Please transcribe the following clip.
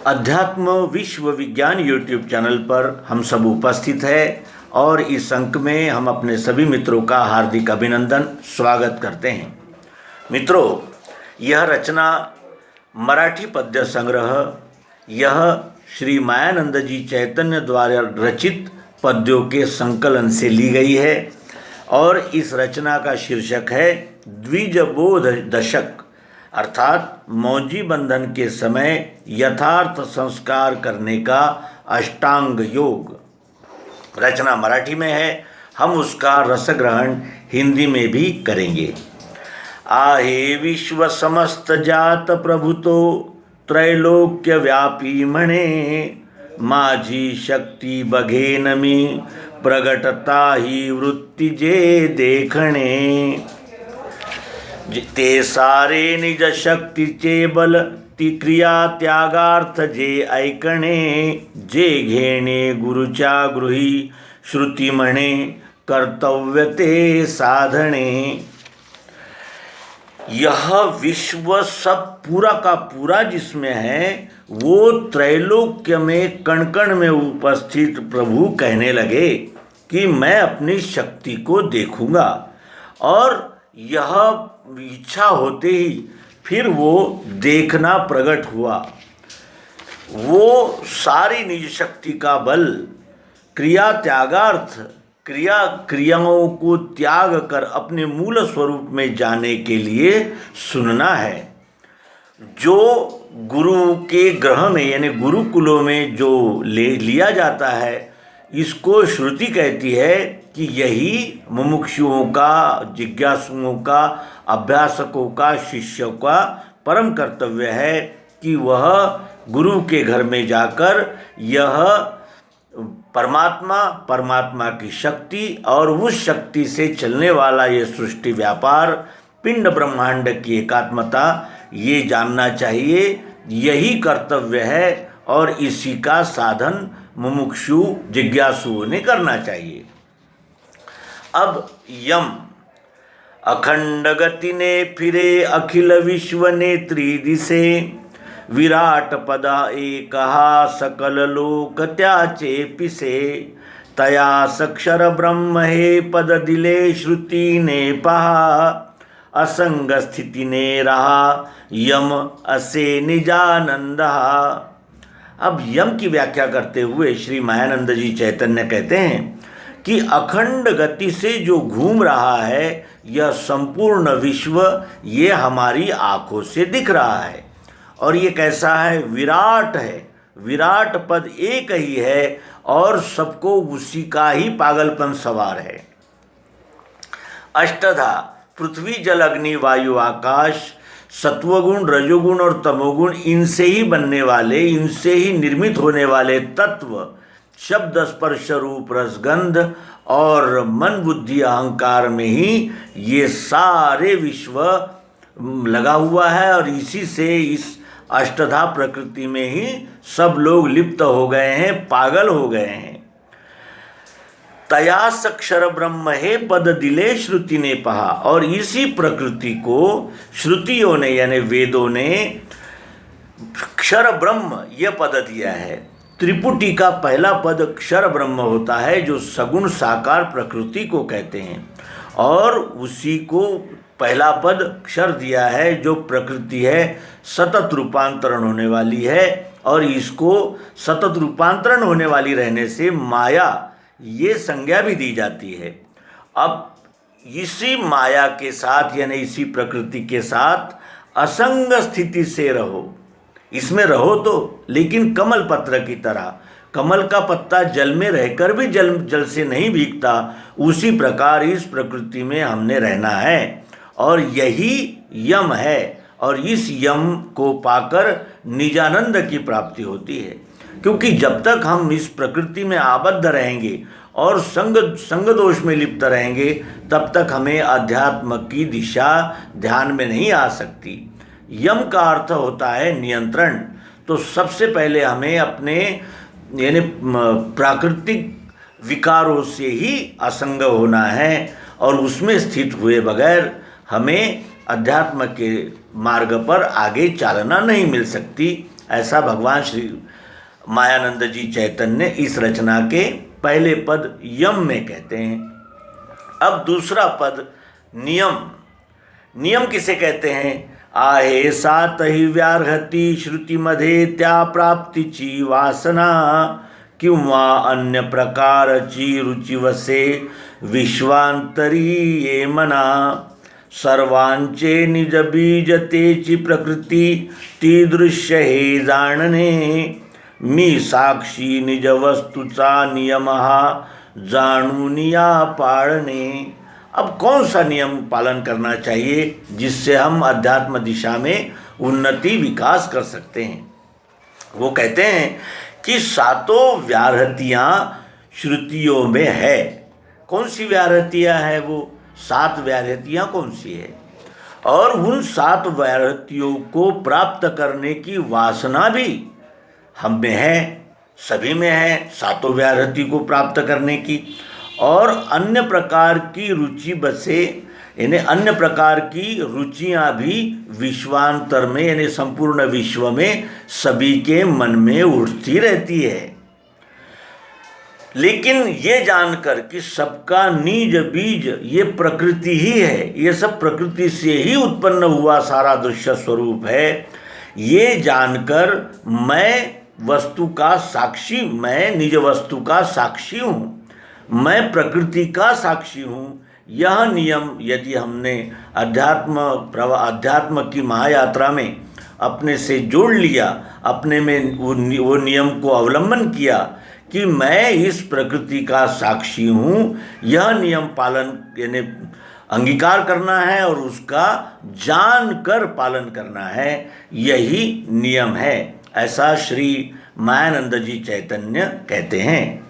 अध्यात्म विश्व विज्ञान यूट्यूब चैनल पर हम सब उपस्थित हैं और इस अंक में हम अपने सभी मित्रों का हार्दिक अभिनंदन स्वागत करते हैं। मित्रों, यह रचना मराठी पद्य संग्रह यह श्री मायानंद जी चैतन्य द्वारा रचित पद्यों के संकलन से ली गई है और इस रचना का शीर्षक है द्विजबोध दशक, अर्थात मौजी बंधन के समय यथार्थ संस्कार करने का अष्टांग योग। रचना मराठी में है, हम उसका रसग्रहण हिंदी में भी करेंगे। आहे विश्व समस्त जात प्रभुतो त्रैलोक्य व्यापी म्हणे, माझी शक्ती बघेन मी प्रगटता ही वृत्ती जे देखणे। ते सारे निज शक्तीचे बल ती क्रिया त्यागार्थ जे ऐकणे, जे घेणे गुरुच्या गृही श्रुती म्हणे कर्तव्य ते साधणे। यह विश्व सब पूरा का पूरा जिसमें है वो त्रैलोक्य में कण कण में उपस्थित प्रभु कहने लगे कि मैं अपनी शक्ति को देखूंगा, और यह इच्छा होते ही फिर वो देखना प्रकट हुआ। वो सारी निज शक्ति का बल क्रिया त्यागार्थ क्रियाओं को त्याग कर अपने मूल स्वरूप में जाने के लिए सुनना है। जो गुरु के ग्रह में यानी गुरुकुलों में जो लिया जाता है, इसको श्रुति कहती है कि यही मुमुक्षुओं का, जिज्ञासुओं का, अभ्यासकों का, शिष्यों का परम कर्तव्य है कि वह गुरु के घर में जाकर यह परमात्मा की शक्ति और उस शक्ति से चलने वाला ये सृष्टि व्यापार, पिंड ब्रह्मांड की एकात्मता, ये जानना चाहिए। यही कर्तव्य है और इसी का साधन मुमुक्षु जिज्ञासुओं ने करना चाहिए। अब यम अखंड गति ने फिरे अखिल विश्व नेत्री दिसे, विराट पदा एकहा सकल लोक त्याचे पिसे। तया सक्षर ब्रह्म हे पद दिले श्रुती ने पहा, असंग स्थिति ने रहा यम असे निजानंद। अब यम की व्याख्या करते हुए श्री मायानंद जी चैतन्य कहते हैं कि अखंड गति से जो घूम रहा है यह संपूर्ण विश्व, ये हमारी आंखों से दिख रहा है। और ये कैसा है? विराट है। विराट पद एक ही है और सबको उसी का ही पागलपन सवार है। अष्टधा पृथ्वी जल अग्नि वायु आकाश, सत्वगुण रजोगुण और तमोगुण, इनसे ही बनने वाले, इनसे ही निर्मित होने वाले तत्व शब्द स्पर्श रूप रसगंध और मन बुद्धि अहंकार में ही ये सारे विश्व लगा हुआ है, और इसी से इस अष्टधा प्रकृति में ही सब लोग लिप्त हो गए हैं, पागल हो गए हैं। तया सक्षर ब्रह्म हे पद दिले श्रुति ने पहा, और इसी प्रकृति को श्रुतियों ने यानी वेदों ने क्षर ब्रह्म यह पद दिया है। त्रिपुटी का पहला पद क्षर ब्रह्म होता है, जो सगुण साकार प्रकृति को कहते हैं, और उसी को पहला पद क्षर दिया है जो प्रकृति है, सतत रूपांतरण होने वाली है, और इसको सतत रूपांतरण होने वाली रहने से माया ये संज्ञा भी दी जाती है। अब इसी माया के साथ यानी इसी प्रकृति के साथ असंग स्थिति से रहो, इसमें रहो तो, लेकिन कमल पत्र की तरह। कमल का पत्ता जल में रहकर भी जल से नहीं भीगता, उसी प्रकार इस प्रकृति में हमने रहना है, और यही यम है। और इस यम को पाकर निजानंद की प्राप्ति होती है, क्योंकि जब तक हम इस प्रकृति में आबद्ध रहेंगे और संग दोष में लिप्त रहेंगे, तब तक हमें अध्यात्म की दिशा ध्यान में नहीं आ सकती। यम का अर्थ होता है नियंत्रण। तो सबसे पहले हमें अपने यानी प्राकृतिक विकारों से ही असंग होना है, और उसमें स्थित हुए बगैर हमें अध्यात्म के मार्ग पर आगे चालना नहीं मिल सकती। ऐसा भगवान श्री मायानंद जी चैतन्य इस रचना के पहले पद यम में कहते हैं। अब दूसरा पद नियम। नियम किसे कहते हैं? आहे सात ही व्याहती श्रुतीमध्ये त्या प्राप्तीची वासना किंवा अन्य प्रकारची रुची वसे विश्वांतरी ये मना। सर्वांचे निज बीज तेची प्रकृती ती दृश्य हे जाणणे। मी साक्षी निज वस्तूचा नियम हा जाणून या पाळणे। अब कौन सा नियम पालन करना चाहिए जिससे हम अध्यात्म दिशा में उन्नति विकास कर सकते हैं? वो कहते हैं कि सातों व्याहृतियाँ श्रुतियों में है। कौन सी व्याहृतियाँ है वो? 7 व्याहृतियाँ कौन सी है? और उन 7 व्याहृतियों को प्राप्त करने की वासना भी हम में है, सभी में है, 7 व्याहृति को प्राप्त करने की। और अन्य प्रकार की रुचि बसे, यानी अन्य प्रकार की रुचियाँ भी विश्वांतर में, यानी संपूर्ण विश्व में सभी के मन में उठती रहती है। लेकिन ये जानकर कि सबका निज बीज ये प्रकृति ही है, ये सब प्रकृति से ही उत्पन्न हुआ सारा दृश्य स्वरूप है, ये जानकर मैं वस्तु का साक्षी, मैं निज वस्तु का साक्षी हूँ, मैं प्रकृति का साक्षी हूँ। यह नियम यदि हमने अध्यात्म की महायात्रा में अपने से जोड़ लिया, अपने में वो नियम को अवलंबन किया कि मैं इस प्रकृति का साक्षी हूँ, यह नियम पालन यानी अंगीकार करना है और उसका जानकर पालन करना है, यही नियम है। ऐसा श्री मायानंद जी चैतन्य कहते हैं।